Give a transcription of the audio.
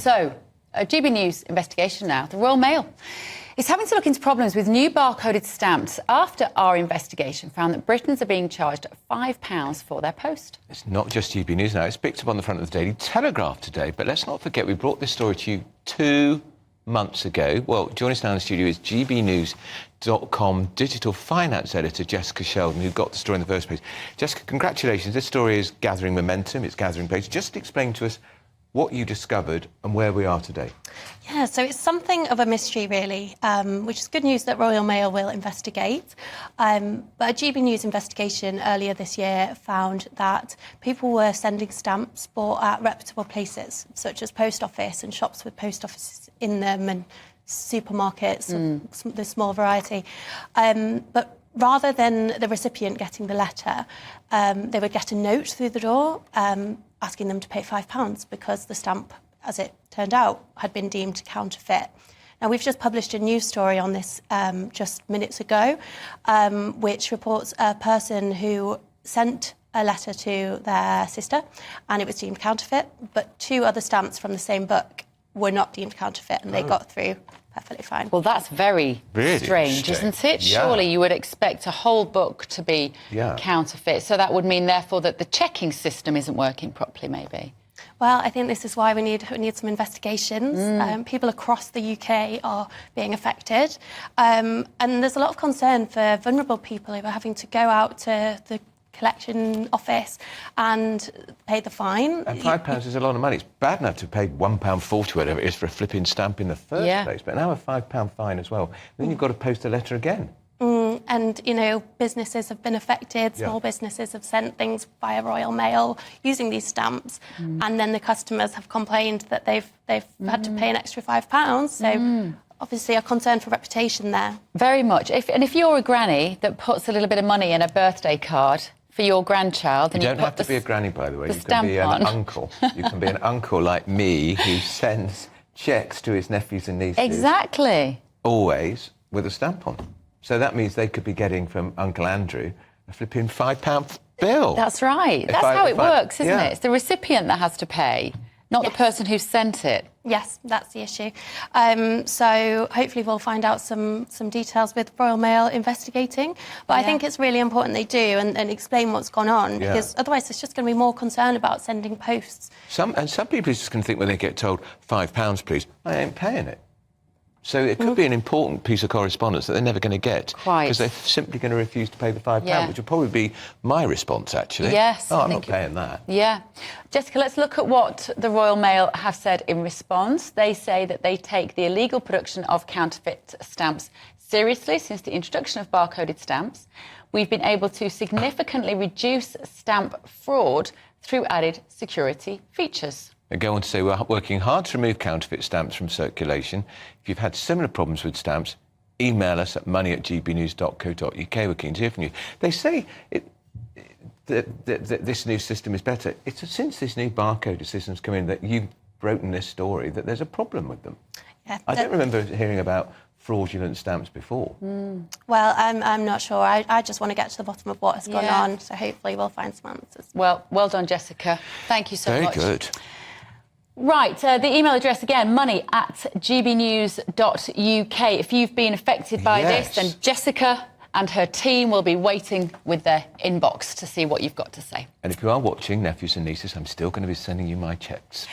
So, a GB News investigation now. The Royal Mail is having to look into problems with new barcoded stamps after our investigation found that Britons are being charged £5 for their post. It's not just GB News now. It's picked up on the front of the Daily Telegraph today. But let's not forget, we brought this story to you 2 months ago. Well, joining us now in the studio is GBNews.com digital finance editor Jessica Sheldon, who got the story in the first place. Jessica, congratulations. This story is gathering momentum. It's gathering pace. Just explain to us what you discovered and where we are today. Yeah, so it's something of a mystery, really, which is good news that Royal Mail will investigate. But a GB News investigation earlier this year found that people were sending stamps bought at reputable places, such as post office and shops with post offices in them and supermarkets, the small variety. But rather than the recipient getting the letter, they would get a note through the door asking them to pay £5 because the stamp, as it turned out, had been deemed counterfeit. Now, we've just published a news story on this just minutes ago, which reports a person who sent a letter to their sister and it was deemed counterfeit, but 2 other stamps from the same book were not deemed counterfeit and they got through perfectly fine. Well, that's very strange, isn't it? Yeah. Surely you would expect a whole book to be counterfeit. So that would mean, therefore, that the checking system isn't working properly, maybe. Well, I think this is why we need some investigations. People across the UK are being affected. And there's a lot of concern for vulnerable people who are having to go out to the collection office and pay the fine. And £5 is a lot of money. It's bad enough to pay £1.40, whatever it is, for a flipping stamp in the first place. But now a £5 fine as well. Then you've got to post a letter again. And, you know, businesses have been affected. Small businesses have sent things via Royal Mail using these stamps. And then the customers have complained that they've had to pay an extra £5. So obviously a concern for reputation there. Very much. If you're a granny that puts a little bit of money in a birthday card for your grandchild... You don't have to be a granny, by the way. You can be an uncle. You can be an uncle like me who sends cheques to his nephews and nieces. Exactly. Always with a stamp on. So that means they could be getting from Uncle Andrew a flipping £5 bill. That's right. That's how it works, isn't it? It's the recipient that has to pay, not the person who sent it. Yes, that's the issue. So hopefully we'll find out some details with Royal Mail investigating. But I think it's really important they do and explain what's gone on, because otherwise there's just going to be more concern about sending posts. Some people are just going to think when they get told £5, please, I ain't paying it. So it could be an important piece of correspondence that they're never going to get. Because they're simply going to refuse to pay the £5, which would probably be my response, actually. Yes. Oh, I'm not paying that. Yeah. Jessica, let's look at what the Royal Mail have said in response. They say that they take the illegal production of counterfeit stamps seriously since the introduction of barcoded stamps. We've been able to significantly reduce stamp fraud through added security features. They go on to say, we're working hard to remove counterfeit stamps from circulation. If you've had similar problems with stamps, email us at money@gbnews.co.uk. We're keen to hear from you. They say that this new system is better. It's since this new barcode system's come in that you've written this story that there's a problem with them. Yeah, I don't remember hearing about fraudulent stamps before. Well, I'm not sure. I just want to get to the bottom of what has gone on, so hopefully we'll find some answers. Well done, Jessica. Thank you so much. Very good. Right, the email address again, money@gbnews.uk. If you've been affected by this, then Jessica and her team will be waiting with their inbox to see what you've got to say. And if you are watching, nephews and nieces, I'm still going to be sending you my cheques.